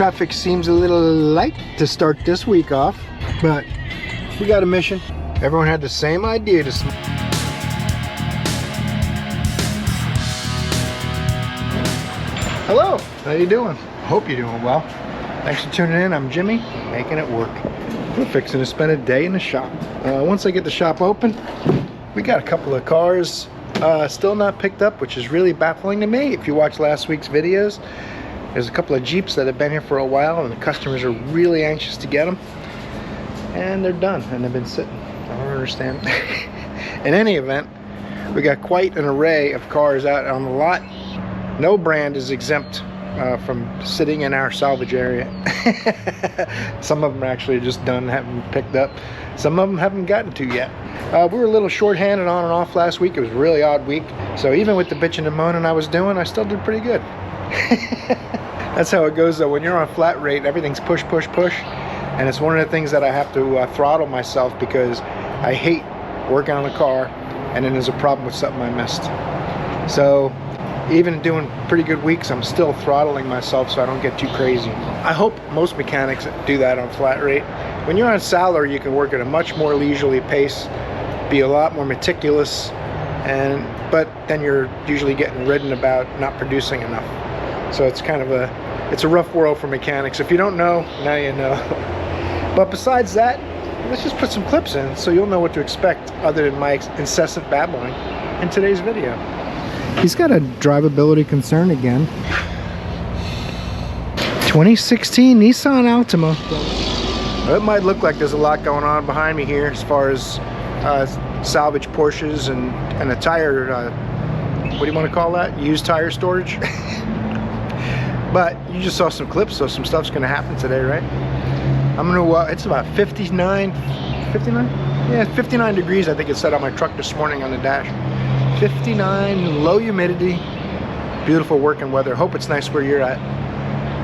Traffic seems a little light to start this week off, but we got a mission. Everyone had the same idea to Hello, how you doing? Hope you're doing well. Thanks for tuning in. I'm Jimmy, making it work. We're fixing to spend a day in the shop. Once I get the shop open, we got a couple of cars still not picked up, which is really baffling to me. If you watched last week's videos, there's a couple of Jeeps that have been here for a while and the customers are really anxious to get them. And they're done and they've been sitting. I don't understand. In any event, we got quite an array of cars out on the lot. No brand is exempt from sitting in our salvage area. Some of them are actually just done, haven't picked up. Some of them haven't gotten to yet. We were a little short-handed on and off last week. It was a really odd week. So even with the bitching and moaning I was doing, I still did pretty good. That's how it goes though. When you're on flat rate, everything's push, push, push. And it's one of the things that I have to throttle myself, because I hate working on a car and then there's a problem with something I missed. So even doing pretty good weeks, I'm still throttling myself so I don't get too crazy. I hope most mechanics do that on flat rate. When you're on salary, you can work at a much more leisurely pace, be a lot more meticulous, but then you're usually getting ridden about not producing enough. So it's kind of it's a rough world for mechanics. If you don't know, now you know. But besides that, let's just put some clips in so you'll know what to expect other than my incessant babbling in today's video. He's got a drivability concern again. 2016 Nissan Altima. Well, it might look like there's a lot going on behind me here as far as salvage Porsches and a tire, what do you want to call that? Used tire storage. But you just saw some clips, so some stuff's going to happen today, right? I'm going to, it's about 59? Yeah, 59 degrees I think it said on my truck this morning on the dash. 59, low humidity, beautiful working weather. Hope it's nice where you're at.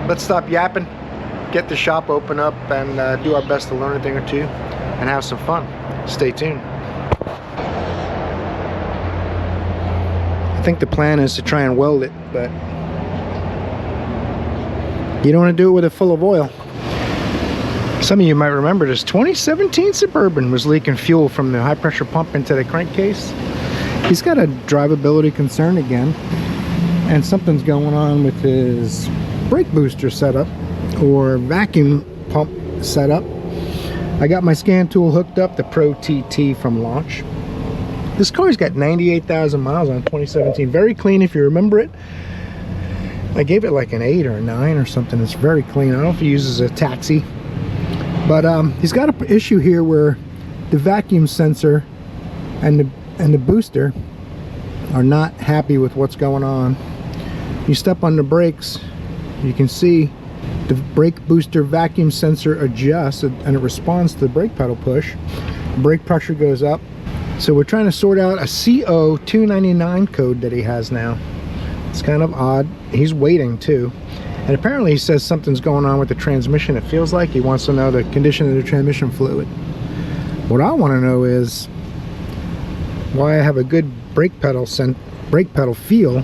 Let's stop yapping, get the shop open up, and do our best to learn a thing or two and have some fun. Stay tuned. I think the plan is to try and weld it, but you don't want to do it with it full of oil. Some of you might remember this 2017 Suburban was leaking fuel from the high pressure pump into the crankcase. He's got a drivability concern again, and something's going on with his brake booster setup or vacuum pump setup. I got my scan tool hooked up, the Pro TT from launch. This car's got 98,000 miles on 2017. Very clean if you remember it. I gave it like an 8 or a 9 or something. It's very clean. I don't know if he uses a taxi. But he's got an issue here where the vacuum sensor and the booster are not happy with what's going on. You step on the brakes, you can see the brake booster vacuum sensor adjusts and it responds to the brake pedal push. Brake pressure goes up. So we're trying to sort out a P0299 code that he has now. It's kind of odd. He's waiting too. And apparently he says something's going on with the transmission. It feels like he wants to know the condition of the transmission fluid. What I want to know is why I have a good brake pedal feel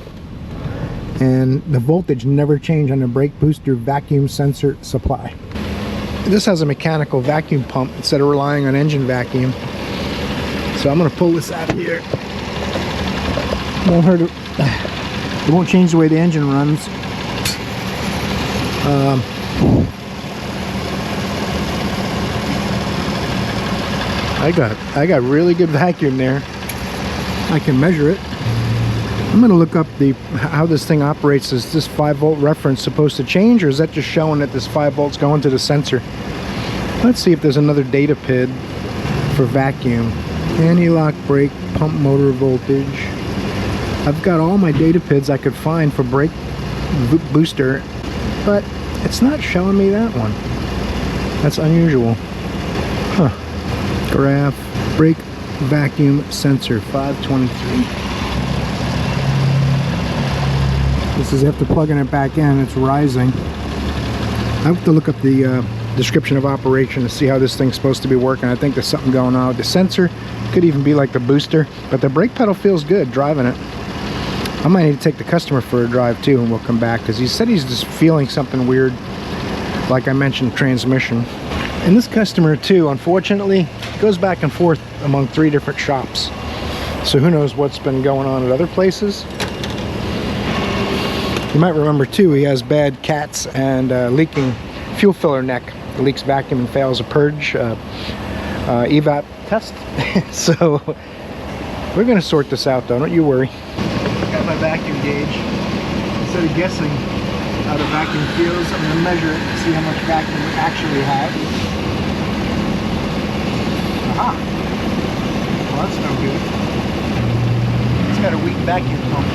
and the voltage never changed on the brake booster vacuum sensor supply. This has a mechanical vacuum pump instead of relying on engine vacuum. So I'm going to pull this out of here. Won't hurt it won't change the way the engine runs. I got really good vacuum there. I can measure it. I'm going to look up how this thing operates. Is this 5-volt reference supposed to change, or is that just showing that this 5 volts going to the sensor? Let's see if there's another data PID for vacuum. Anti-lock brake pump motor voltage. I've got all my data PIDs I could find for brake booster, but it's not showing me that one. That's unusual. Huh. Graph brake vacuum sensor 523. This is after plugging it back in, it's rising. I have to look up the description of operation to see how this thing's supposed to be working. I think there's something going on with the sensor. Could even be like the booster, but the brake pedal feels good driving it. I might need to take the customer for a drive too, and we'll come back, because he said he's just feeling something weird. like I mentioned, transmission. And this customer too, unfortunately, goes back and forth among 3 different shops. So who knows what's been going on at other places. You might remember too, he has bad cats and leaking fuel filler neck. It leaks vacuum and fails a purge evap test. So we're gonna sort this out though, don't you worry. Got my vacuum gauge. Instead of guessing how the vacuum feels, I'm gonna measure it and see how much vacuum we actually have. Aha! Well, that's no good. It's got a weak vacuum pump.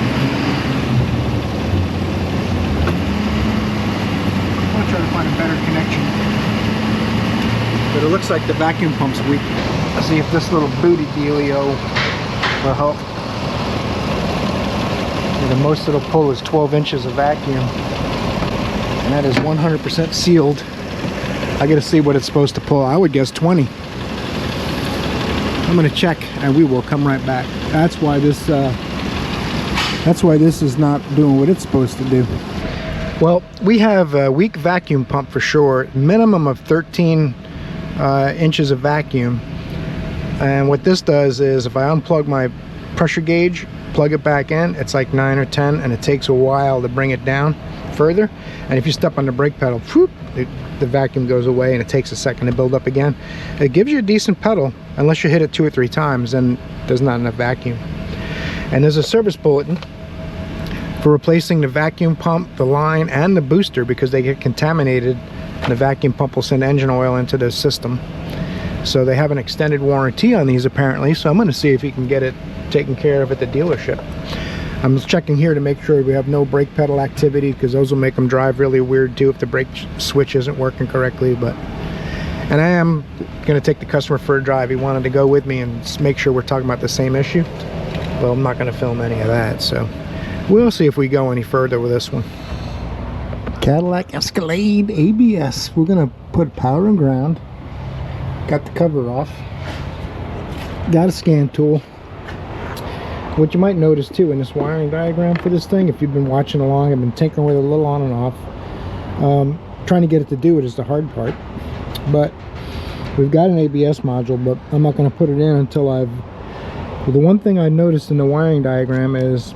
I'm gonna try to find a better connection. But it looks like the vacuum pump's weak. Let's see if this little booty dealio will help. And the most it'll pull is 12 inches of vacuum. And that is 100% sealed. I gotta see what it's supposed to pull. I would guess 20. I'm gonna check and we will come right back. That's why this is not doing what it's supposed to do. Well, we have a weak vacuum pump for sure. Minimum of 13 inches of vacuum. And what this does is if I unplug my pressure gauge, plug it back in, it's like 9 or 10, and it takes a while to bring it down further. And if you step on the brake pedal, whoop, the vacuum goes away and it takes a second to build up again. It gives you a decent pedal unless you hit it 2 or 3 times, and there's not enough vacuum. And there's a service bulletin for replacing the vacuum pump, the line, and the booster because they get contaminated. The vacuum pump will send engine oil into the system. So they have an extended warranty on these apparently, so I'm going to see if you can get it taken care of at the dealership. I'm checking here to make sure we have no brake pedal activity because those will make them drive really weird too if the brake switch isn't working correctly. And I am going to take the customer for a drive. He wanted to go with me and make sure we're talking about the same issue. Well, I'm not going to film any of that, so we'll see if we go any further with this one. Cadillac Escalade ABS. We're going to put power and ground. Got the cover off. Got a scan tool. What you might notice too in this wiring diagram for this thing, if you've been watching along, I've been tinkering with it a little on and off. Trying to get it to do it is the hard part. But we've got an ABS module, but I'm not going to put it in until I've... Well, the one thing I noticed in the wiring diagram is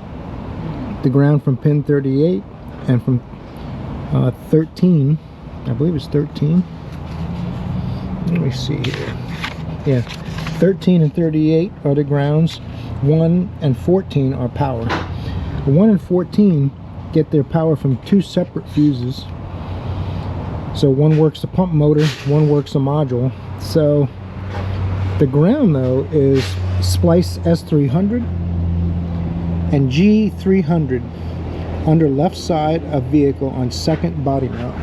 the ground from pin 38 and from 13, I believe it's 13. Let me see here. Yeah, 13 and 38 are the grounds. 1 and 14 are power. 1 and 14 get their power from 2 separate fuses. So one works the pump motor, one works the module. So the ground though is splice S300 and G300 under left side of vehicle on second body mount.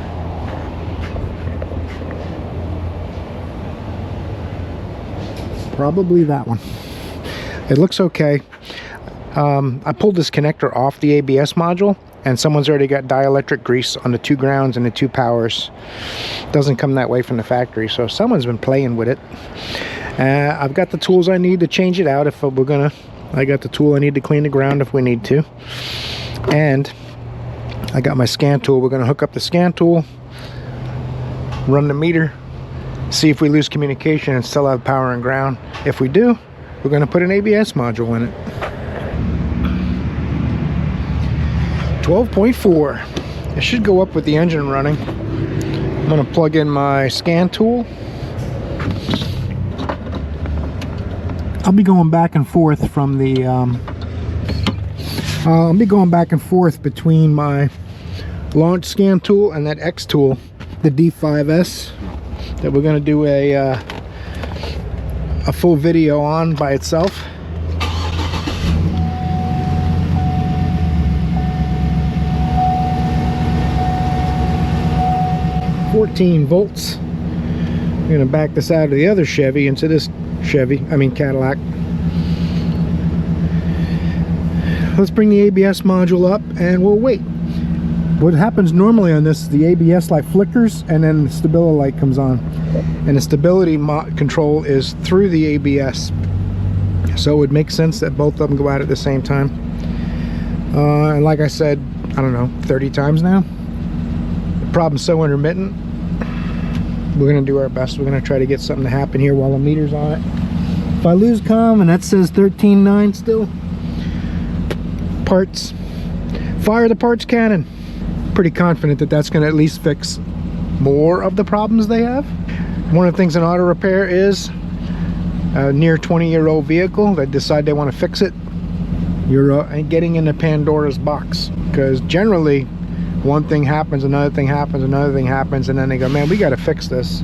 Probably that one. It looks okay. I pulled this connector off the ABS module and someone's already got dielectric grease on the 2 grounds and the 2 powers. Doesn't come that way from the factory, so someone's been playing with it. I've got the tools I need to change it out if we're gonna. I got the tool I need to clean the ground if we need to. And I got my scan tool. We're gonna hook up the scan tool, run the meter, see if we lose communication and still have power and ground. If we do, we're going to put an ABS module in it. 12.4. It should go up with the engine running. I'm going to plug in my scan tool. I'll be going back and forth from the I'll be going back and forth between my launch scan tool and that X tool, the D5S, that we're going to do a full video on by itself. $14 volts. I'm going to back this out of the other Chevy into this Cadillac. Let's bring the ABS module up and we'll wait. What happens normally on this, the ABS light flickers and then the stability light comes on. And the stability control is through the ABS. So it would make sense that both of them go out at the same time. And like I said, I don't know, 30 times now. The problem's so intermittent, we're gonna do our best. We're gonna try to get something to happen here while the meter's on it. If I lose comm and that says 13.9 still, parts, fire the parts cannon. Pretty confident that that's gonna at least fix more of the problems they have. One of the things in auto repair is a near 20-year-old vehicle that decide they want to fix it, you're getting into Pandora's box, because generally one thing happens, another thing happens, another thing happens, and then they go, man, we got to fix this.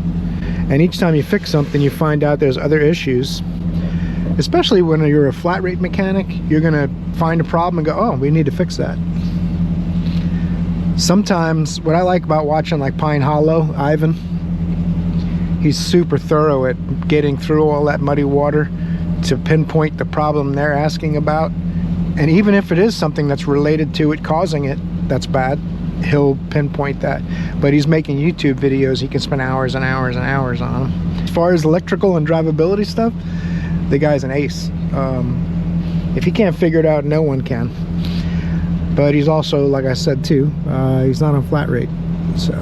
And each time you fix something, you find out there's other issues. Especially when you're a flat rate mechanic, you're gonna find a problem and go, oh, we need to fix that. Sometimes what I like about watching like Pine Hollow, Ivan, he's super thorough at getting through all that muddy water to pinpoint the problem they're asking about. And even if it is something that's related to it causing it, that's bad, he'll pinpoint that. But he's making YouTube videos, he can spend hours and hours and hours on them. As far as electrical and drivability stuff, the guy's an ace. If he can't figure it out, no one can. But he's also, like I said too, he's not on flat rate. So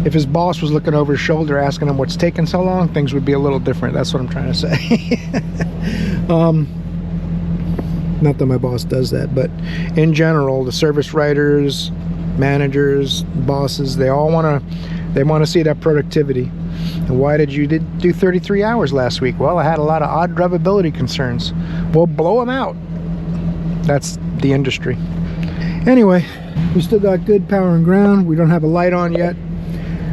if his boss was looking over his shoulder asking him what's taking so long, things would be a little different. That's what I'm trying to say. Not that my boss does that, but in general, the service writers, managers, bosses, they all want to see that productivity. And why did you do 33 hours last week? Well, I had a lot of odd drivability concerns. Well, blow them out. That's the industry. Anyway, we still got good power and ground. We don't have a light on yet.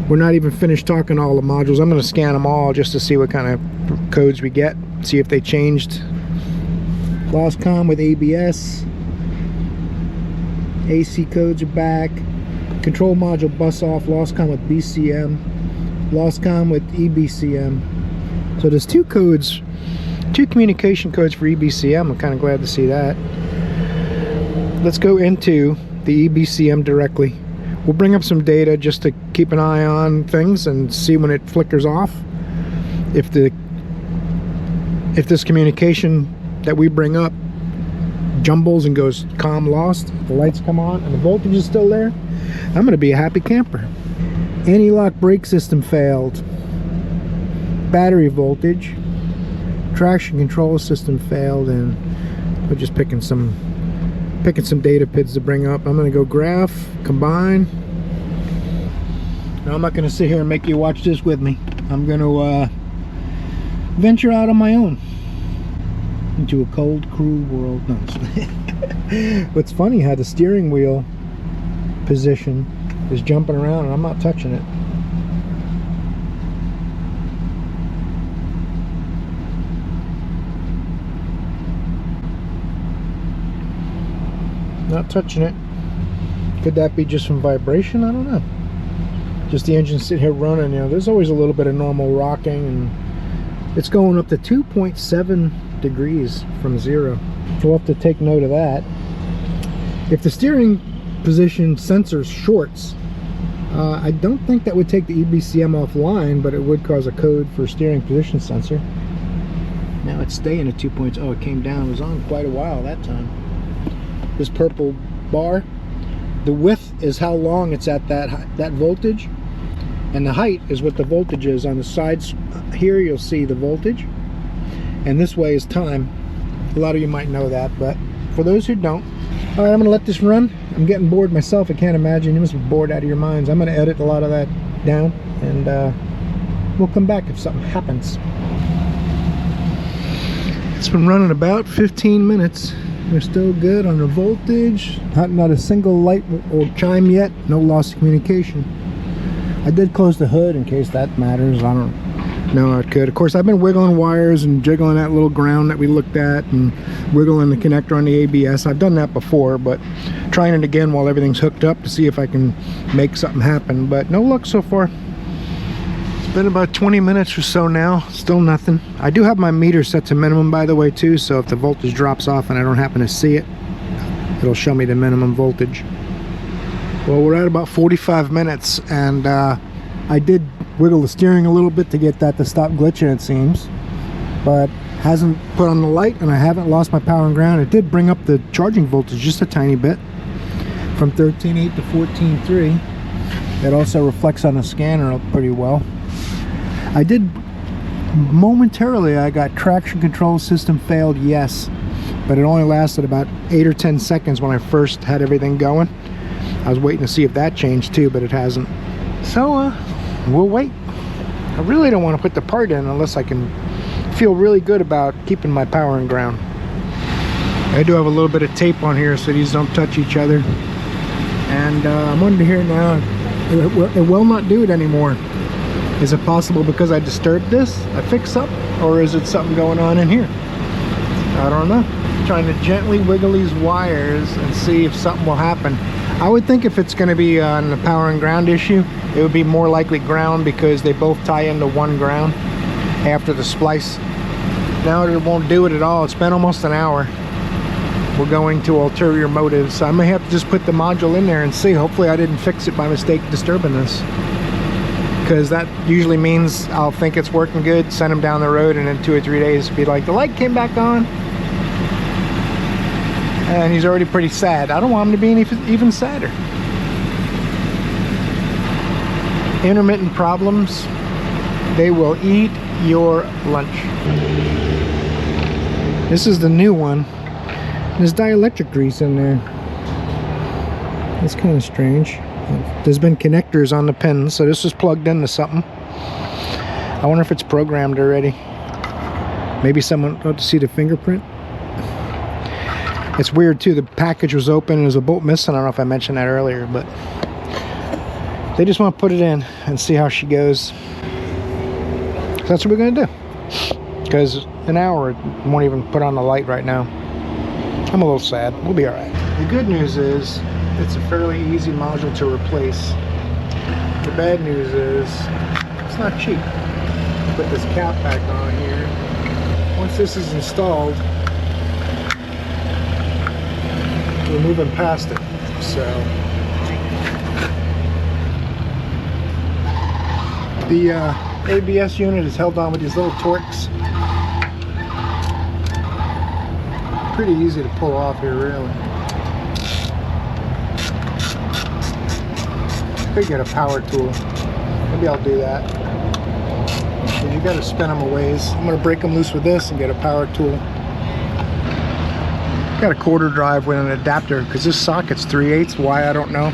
We're not even finished talking all the modules. I'm going to scan them all just to see what kind of codes we get, see if they changed. Lost comm with ABS. AC codes are back. Control module bus off. Lost comm with BCM. Lost comm with EBCM. So there's two codes, two communication codes for EBCM. I'm kind of glad to see that. Let's go into the EBCM directly. We'll bring up some data just to keep an eye on things and see when it flickers off. If this communication that we bring up jumbles and goes comm lost, the lights come on and the voltage is still there, I'm going to be a happy camper. Anti-lock brake system failed. Battery voltage. Traction control system failed, and we're just picking some data PIDs to bring up. I'm going to go graph, combine. Now I'm not going to sit here and make you watch this with me. I'm going to venture out on my own into a cold, cruel world. No. What's funny, how the steering wheel position is jumping around and I'm not touching it. Not touching it. Could that be just from vibration? I don't know. Just the engine sitting here running. You know, there's always a little bit of normal rocking, and it's going up to 2.7 degrees from 0. We'll have to take note of that. If the steering position sensor shorts, I don't think that would take the EBCM offline, but it would cause a code for steering position sensor. Now it's staying at 2.0. Oh, it came down. It was on quite a while that time. This purple bar, the width is how long it's at that voltage, and the height is what the voltage is. On the sides here you'll see the voltage, and this way is time. A lot of you might know that, but for those who don't, all right, I'm gonna let this run. I'm getting bored myself. I can't imagine you must be bored out of your minds. I'm gonna edit a lot of that down, and we'll come back if something happens. It's been running about 15 minutes. We're still good on the voltage. Not a single light or chime yet. No loss of communication. I did close the hood in case that matters. I don't know how it could. Of course, I've been wiggling wires and jiggling that little ground that we looked at and wiggling the connector on the ABS. I've done that before, but trying it again while everything's hooked up to see if I can make something happen. But no luck so far. Been about 20 minutes or so now, still nothing. I do have my meter set to minimum, by the way, too, so if the voltage drops off and I don't happen to see it, it'll show me the minimum voltage. Well, we're at about 45 minutes, and I did wiggle the steering a little bit to get that to stop glitching, it seems, but hasn't put on the light, and I haven't lost my power and ground. It did bring up the charging voltage just a tiny bit, from 13.8 to 14.3. It also reflects on the scanner pretty well. I did momentarily, I got traction control system failed, yes, but it only lasted about 8 or 10 seconds when I first had everything going. I was waiting to see if that changed too, but it hasn't. So we'll wait. I really don't want to put the part in unless I can feel really good about keeping my power and ground. I do have a little bit of tape on here so these don't touch each other. And I'm wondering here now, it will not do it anymore. Is it possible because I disturbed this, I fixed something, or is it something going on in here? I don't know. I'm trying to gently wiggle these wires and see if something will happen. I would think if it's going to be on the power and ground issue, it would be more likely ground because they both tie into one ground after the splice. Now it won't do it at all. It's been almost an hour. We're going to ulterior motives, so I may have to just put the module in there and see. Hopefully I didn't fix it by mistake disturbing this, because that usually means I'll think it's working good, send him down the road, and in 2 or 3 days be like, the light came back on, and he's already pretty sad. I don't want him to be even sadder. Intermittent problems, they will eat your lunch. This is the new one. There's dielectric grease in there. That's kind of strange. There's been connectors on the pins, so this is plugged into something. I wonder if it's programmed already. Maybe someone ought to see the fingerprint. It's weird too, the package was open and there's a bolt missing. I don't know if I mentioned that earlier, but they just want to put it in and see how she goes. So that's what we're going to do, because an hour it won't even put on the light right now. I'm a little sad. We'll be all right. The good news is it's a fairly easy module to replace. The bad news is it's not cheap. Put this cap back on here. Once this is installed, we're moving past it. So the ABS unit is held on with these little Torx. Pretty easy to pull off here, really. Could get a power tool. Maybe I'll do that. But you gotta spin them a ways. I'm gonna break them loose with this and get a power tool. Got a quarter drive with an adapter because this socket's 3/8. Why, I don't know.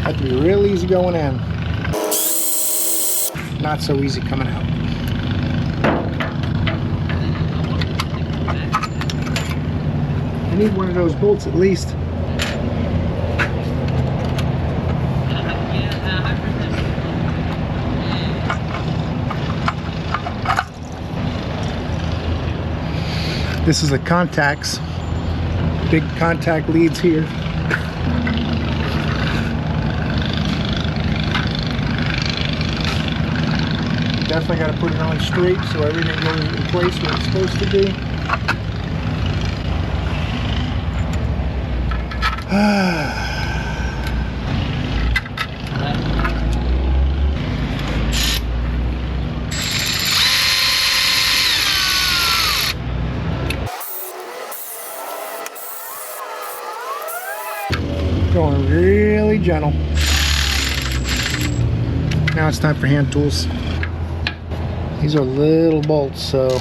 Had to be real easy going in. Not so easy coming out. I need one of those bolts at least. This is the contacts. Big contact leads here. Definitely got to put it on straight so everything goes in place where it's supposed to be. Going really gentle. Now it's time for hand tools. These are little bolts, so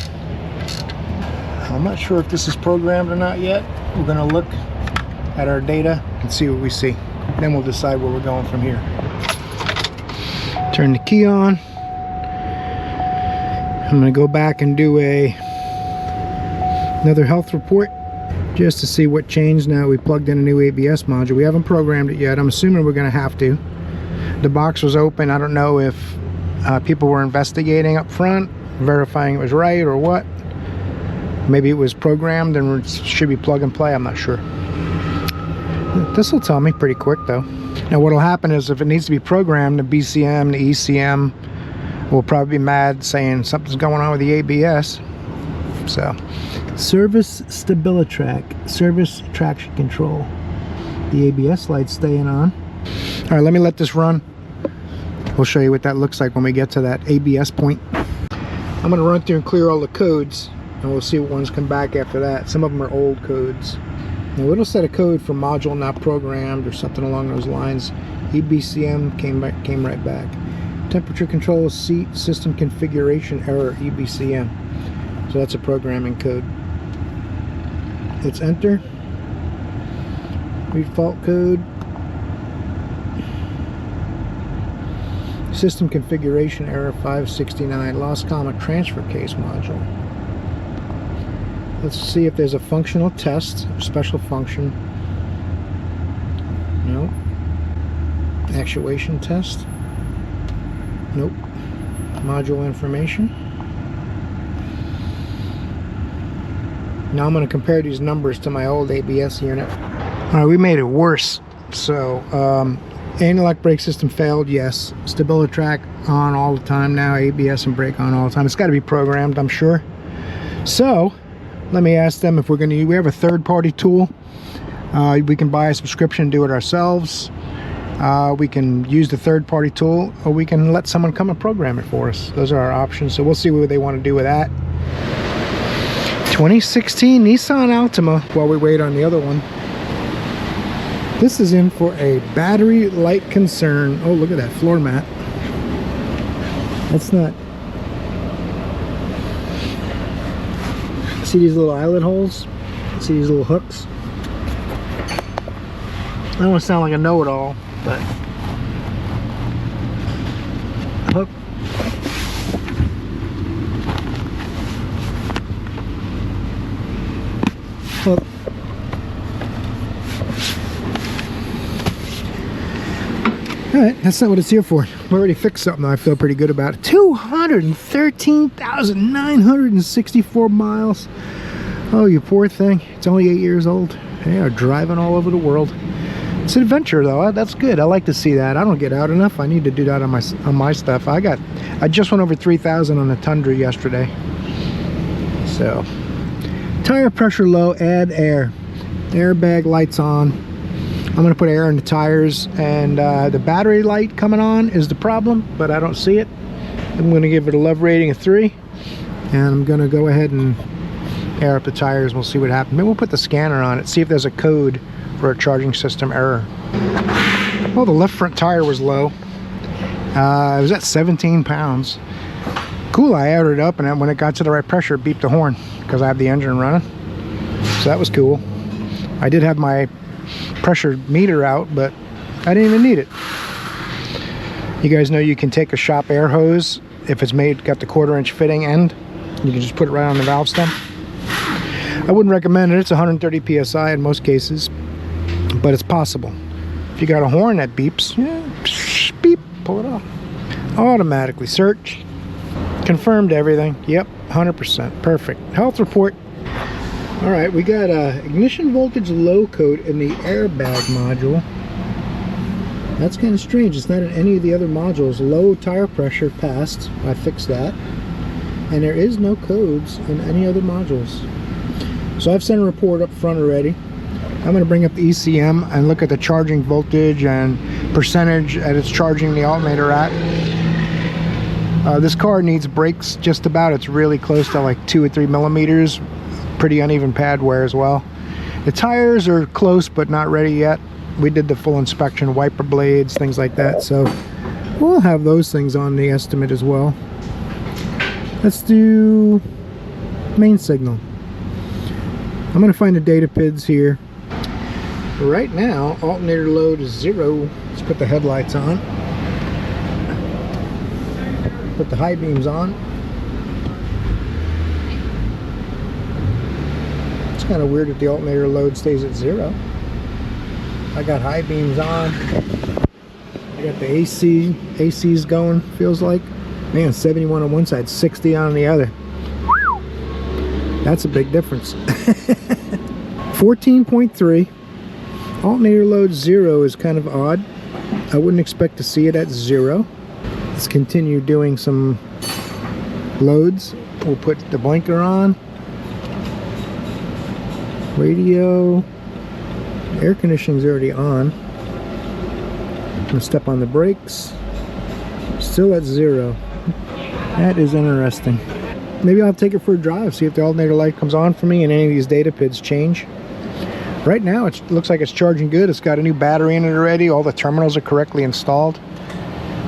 I'm not sure if this is programmed or not yet. We're going to look at our data and see what we see. Then we'll decide where we're going from here. Turn the key on. I'm going to go back and do another health report just to see what changed now we plugged in a new ABS module. We haven't programmed it yet. I'm assuming we're going to have to. The box was open. I don't know if people were investigating up front, verifying it was right or what. Maybe it was programmed and it should be plug and play. I'm not sure. This will tell me pretty quick though. Now what'll happen is if it needs to be programmed, the BCM, the ECM will probably be mad saying something's going on with the ABS. So, service stabilitrack, service traction control. The ABS light's staying on. All right, let me let this run. We'll show you what that looks like when we get to that ABS point. I'm gonna run through and clear all the codes, and we'll see what ones come back after that. Some of them are old codes. Now it'll set a code for module not programmed or something along those lines. EBCM came right back. Temperature control seat system configuration error, EBCM. So that's a programming code. Let's enter. Read fault code. System configuration error 569, lost comma transfer case module. Let's see if there's a functional test, special function. No. Actuation test. Nope. Module information. Now I'm going to compare these numbers to my old ABS unit. Alright, we made it worse. So, anti-lock brake system failed, yes. Stability track on all the time now. ABS and brake on all the time. It's got to be programmed, I'm sure. So, let me ask them if we're going to. We have a third-party tool. We can buy a subscription and do it ourselves. We can use the third-party tool, or we can let someone come and program it for us. Those are our options. So we'll see what they want to do with that. 2016 Nissan Altima. While we wait on the other one. This is in for a battery light concern. Oh, look at that floor mat. That's not... See these little eyelet holes? See these little hooks? I don't want to sound like a know-it-all, but... Hook. Hook. Alright, that's not what it's here for. We already fixed something that I feel pretty good about. 213,964 miles. Oh, you poor thing. It's only 8 years old. They are driving all over the world. It's an adventure, though. That's good. I like to see that. I don't get out enough. I need to do that on my stuff. I just went over 3,000 on the Tundra yesterday. So, tire pressure low. Add air. Airbag lights on. I'm going to put air in the tires, and the battery light coming on is the problem, but I don't see it. I'm going to give it a love rating of 3, and I'm going to go ahead and air up the tires. We'll see what happens. Maybe we'll put the scanner on it, see if there's a code for a charging system error. Well, the left front tire was low. It was at 17 pounds. Cool, I aired it up, and when it got to the right pressure, it beeped the horn because I have the engine running. So that was cool. I did have my pressure meter out, but I didn't even need it. You guys know you can take a shop air hose if it's got the 1/4-inch fitting end. You can just put it right on the valve stem. I wouldn't recommend it. It's 130 psi in most cases, but it's possible. If you got a horn that beeps, yeah, beep, pull it off. Automatically search. Confirmed everything. Yep, 100%. Perfect. Health report. All right, we got ignition voltage low code in the airbag module. That's kind of strange. It's not in any of the other modules. Low tire pressure passed. I fixed that. And there is no codes in any other modules. So I've sent a report up front already. I'm going to bring up the ECM and look at the charging voltage and percentage that it's charging the alternator at. This car needs brakes just about. It's really close to like 2 or 3 millimeters. Pretty uneven pad wear as well. The tires are close but not ready yet. We did the full inspection, wiper blades, things like that, so we'll have those things on the estimate as well. Let's do main signal. I'm going to find the data PIDs here. Right now alternator load is 0. Let's put the headlights on, put the high beams on. Kind of weird that the alternator load stays at 0. I got high beams on. I got the AC's going, feels like. Man, 71 on one side, 60 on the other. That's a big difference. 14.3. Alternator load 0 is kind of odd. I wouldn't expect to see it at 0. Let's continue doing some loads. We'll put the blinker on. Radio, air conditioning's already on. I'm gonna step on the brakes. Still at 0. That is interesting. Maybe I'll take it for a drive, see if the alternator light comes on for me and any of these data PIDs change. Right now it looks like it's charging good. It's got a new battery in it already. All the terminals are correctly installed.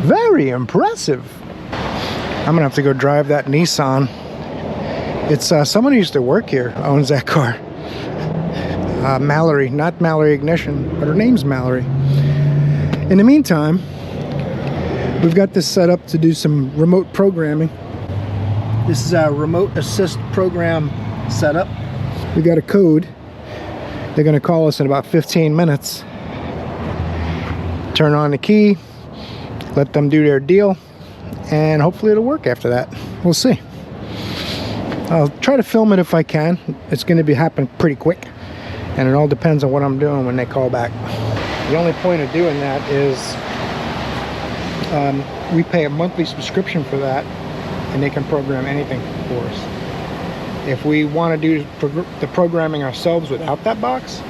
Very impressive. I'm gonna have to go drive that Nissan. It's someone who used to work here owns that car. Mallory, not Mallory Ignition, but her name's Mallory. In the meantime, we've got this set up to do some remote programming. This is a remote assist program setup. We got a code. They're going to call us in about 15 minutes. Turn on the key, let them do their deal, and hopefully it'll work after that. We'll see. I'll try to film it if I can. It's going to be happening pretty quick, and it all depends on what I'm doing when they call back. The only point of doing that is we pay a monthly subscription for that, and they can program anything for us. If we want to do the programming ourselves without that box,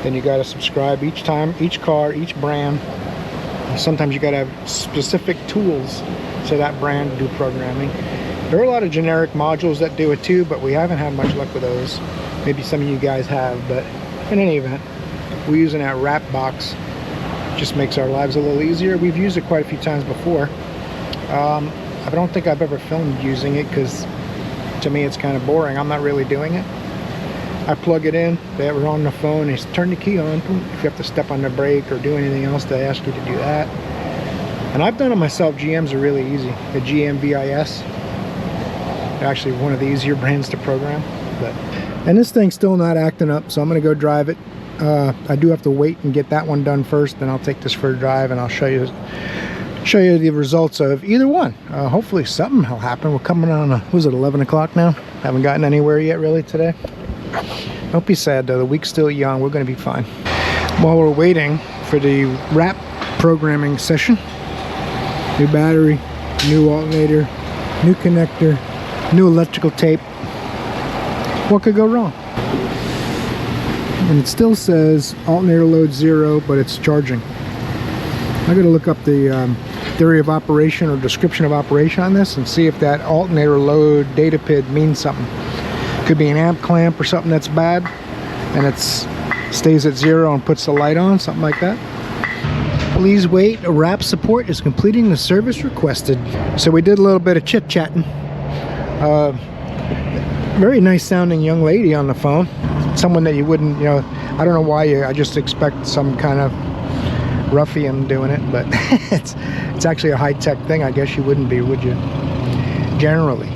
then you got to subscribe each time, each car, each brand. Sometimes you got to have specific tools to that brand to do programming. There are a lot of generic modules that do it too, but we haven't had much luck with those. Maybe some of you guys have, but in any event, we're using that wrap box. Just makes our lives a little easier. We've used it quite a few times before. I don't think I've ever filmed using it because to me it's kind of boring. I'm not really doing it. I plug it in, they were on the phone, and turn the key on. If you have to step on the brake or do anything else, they ask you to do that. And I've done it myself. GMs are really easy. The GM VIS, they're actually one of the easier brands to program. And this thing's still not acting up, so I'm gonna go drive it. I do have to wait and get that one done first, then I'll take this for a drive and I'll show you the results of either one. Hopefully something will happen. We're coming on, was it 11 o'clock now? Haven't gotten anywhere yet really today. Don't be sad though, the week's still young. We're gonna be fine. While we're waiting for the wrap programming session, new battery, new alternator, new connector, new electrical tape. What could go wrong? And it still says alternator load 0, but it's charging. I gotta look up the theory of operation or description of operation on this and see if that alternator load data PID means something. Could be an amp clamp or something that's bad, and it stays at 0 and puts the light on, something like that. Please wait, wrap support is completing the service requested. So we did a little bit of chit-chatting. Very nice sounding young lady on the phone. Someone that you wouldn't, I don't know why I just expect some kind of ruffian doing it, but it's actually a high-tech thing. I guess you wouldn't be, would you? Generally.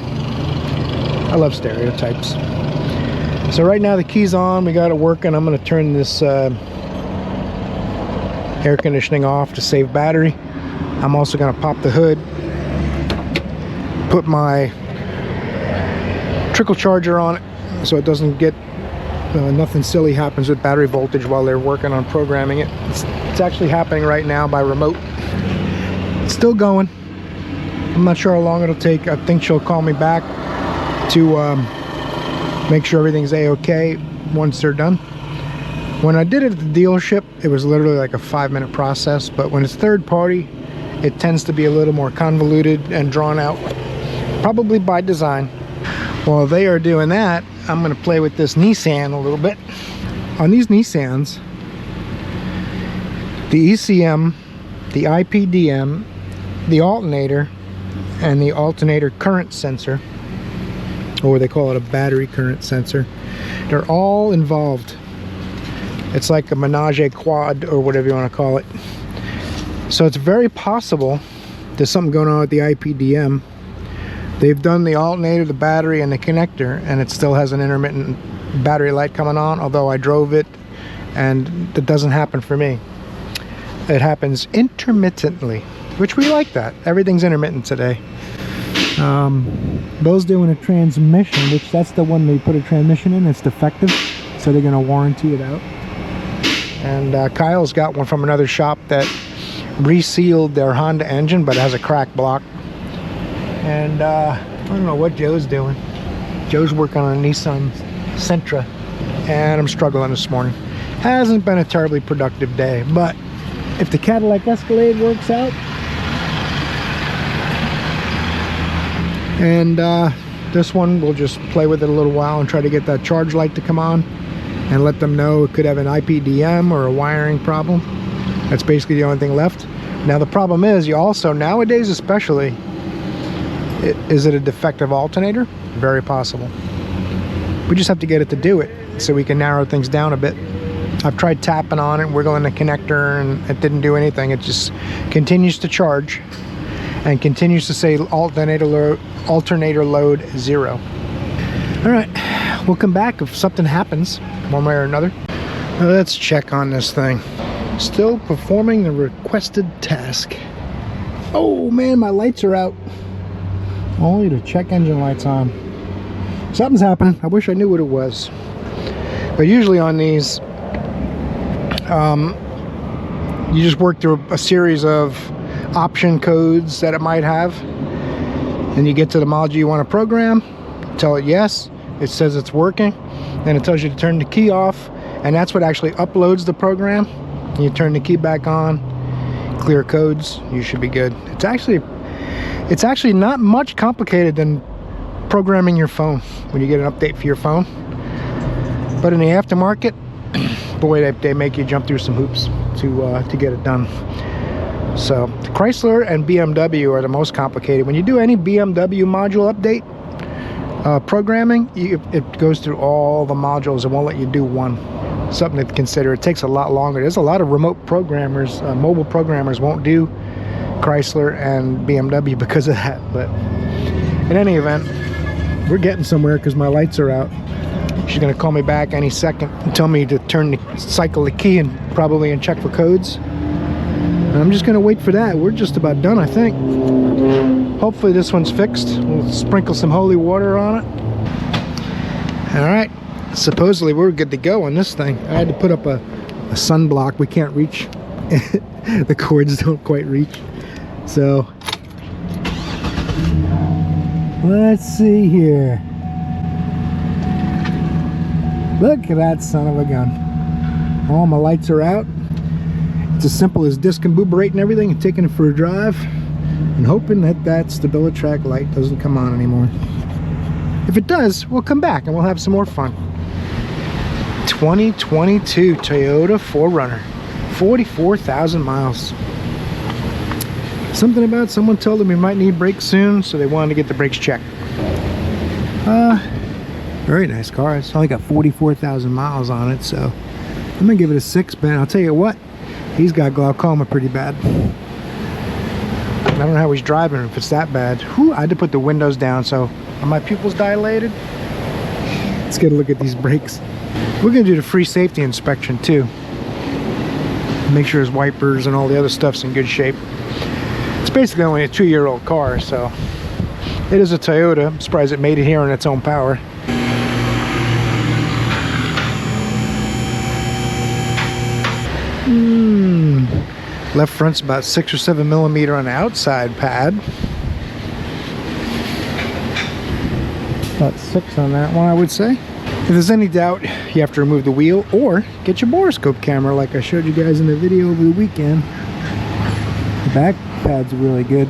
I love stereotypes. So right now the key's on, we got it working. I'm going to turn this air conditioning off to save battery. I'm also going to pop the hood, put my trickle charger on it so it doesn't get nothing silly happens with battery voltage while they're working on programming it. It's actually happening right now by remote. It's still going. I'm not sure how long it'll take. I think she'll call me back to make sure everything's a-okay once they're done. When I did it at the dealership, it was literally like a 5-minute process, but when it's third party, it tends to be a little more convoluted and drawn out, probably by design. While they are doing that, I'm going to play with this Nissan a little bit. On these Nissans, the ECM, the IPDM, the alternator, and the alternator current sensor, or they call it a battery current sensor, they're all involved. It's like a menage a quad, or whatever you want to call it. So it's very possible there's something going on with the IPDM. They've done the alternator, the battery, and the connector, and it still has an intermittent battery light coming on, although I drove it and that doesn't happen for me. It happens intermittently, which we like that. Everything's intermittent today. Those doing a transmission, which that's the one they put a transmission in, it's defective, so they're going to warranty it out. And Kyle's got one from another shop that resealed their Honda engine, but it has a cracked block. And I don't know what Joe's doing. Joe's working on a Nissan Sentra, and I'm struggling this morning. Hasn't been a terribly productive day, but if the Cadillac Escalade works out, And this one, we'll just play with it a little while and try to get that charge light to come on and let them know it could have an IPDM or a wiring problem. That's basically the only thing left. Now the problem is, you also, nowadays especially, is it a defective alternator? Very possible. We just have to get it to do it so we can narrow things down a bit. I've tried tapping on it, wiggling the connector, and it didn't do anything. It just continues to charge and continues to say alternator load 0. All right, we'll come back if something happens one way or another. Let's check on this thing. Still performing the requested task. Oh man, my lights are out. Only to check engine lights on. Something's happening. I wish I knew what it was. But usually on these, you just work through a series of option codes that it might have. Then you get to the module you want to program, tell it yes, it says it's working, then it tells you to turn the key off, and that's what actually uploads the program. You turn the key back on, clear codes, you should be good. It's actually not much complicated than programming your phone when you get an update for your phone. But in the aftermarket, boy, they make you jump through some hoops to get it done. So Chrysler and BMW are the most complicated. When you do any BMW module update programming, it goes through all the modules and won't let you do one. Something to consider. It takes a lot longer. There's a lot of remote programmers, mobile programmers won't do Chrysler and BMW because of that. But in any event, we're getting somewhere because my lights are out. She's gonna call me back any second and tell me to cycle the key and probably check for codes. And I'm just gonna wait for that. We're just about done, I think. Hopefully this one's fixed. We'll sprinkle some holy water on it. All right. Supposedly we're good to go on this thing. I had to put up a sunblock. We can't reach. The cords don't quite reach. So let's see here. Look at that son of a gun. All my lights are out. It's as simple as discombobulating everything and taking it for a drive and hoping that that StabiliTrak light doesn't come on anymore. If it does, we'll come back and we'll have some more fun. 2022 Toyota 4Runner, 44,000 miles. Something about someone told them we might need brakes soon, so they wanted to get the brakes checked. Very nice car. It's only got 44,000 miles on it, so I'm gonna give it a 6. But I'll tell you what, he's got glaucoma pretty bad. I don't know how he's driving if it's that bad. Whew, I had to put the windows down, so are my pupils dilated? Let's get a look at these brakes. We're gonna do the free safety inspection too. Make sure his wipers and all the other stuff's in good shape. It's basically only a 2-year-old car, so it is a Toyota. I'm surprised it made it here on its own power. Left front's about 6 or 7 millimeter on the outside pad. About 6 on that one, I would say. If there's any doubt, you have to remove the wheel or get your borescope camera like I showed you guys in the video over the weekend. The back pad's really good.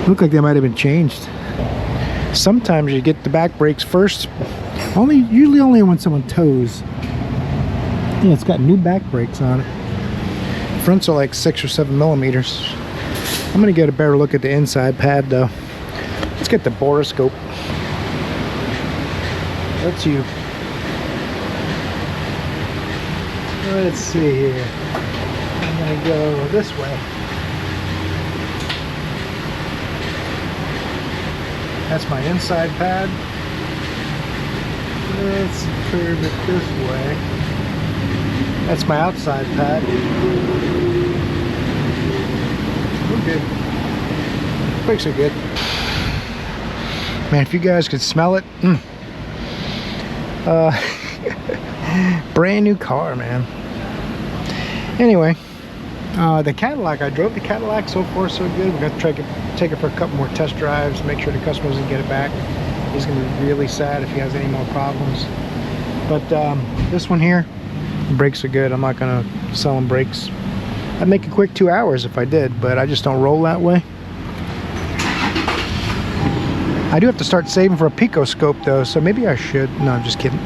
Look like they might have been changed. Sometimes you get the back brakes first. Usually only when someone tows. Yeah, it's got new back brakes on it. Fronts are like 6 or 7 millimeters. I'm gonna get a better look at the inside pad though. Let's get the borescope. That's you. Let's see here. I'm gonna go this way. That's my inside pad. Let's curve it this way. That's my outside pad. We're good. Brakes are good. Man, if you guys could smell it. Brand new car, man. Anyway, the Cadillac, I drove the Cadillac, so far so good. We're gonna try to take it for a couple more test drives, make sure the customer doesn't get it back. He's gonna be really sad if he has any more problems. But this one here, the brakes are good. I'm not gonna sell him brakes. I'd make a quick 2 hours if I did, but I just don't roll that way. I do have to start saving for a Pico scope though, so maybe I should. No, I'm just kidding.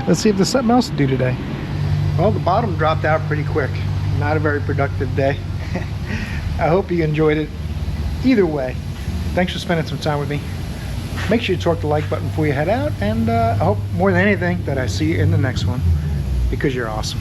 Let's see if there's something else to do today. Well, the bottom dropped out pretty quick. Not a very productive day. I hope you enjoyed it. Either way, thanks for spending some time with me. Make sure you torque the like button before you head out, and I hope more than anything that I see you in the next one, because you're awesome.